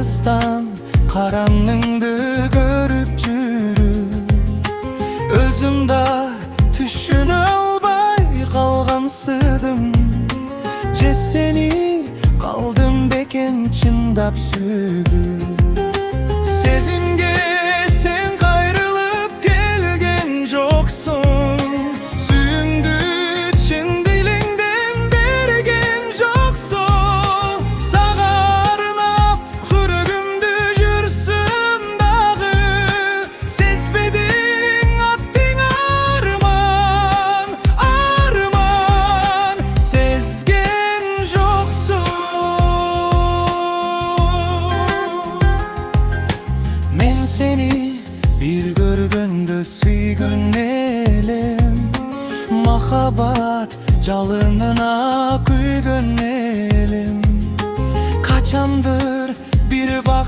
alыстан караңыңды көрүп жүрүп, өзүмда түшүнө албай калгансыдым. Же сени калдым бекен чындап сүйүп. Сезимге sen kayrılıp gelgen joksun, suyundu çın dilinden bergen joksun. Sağa arnap hürgümdü jürsün dağı, sezbedin attın arman, arman, sezgen joksun. Men seni bir görgöndө süygөн elem, mahabat жалынына күйгөн элем. Kaçandır bir bak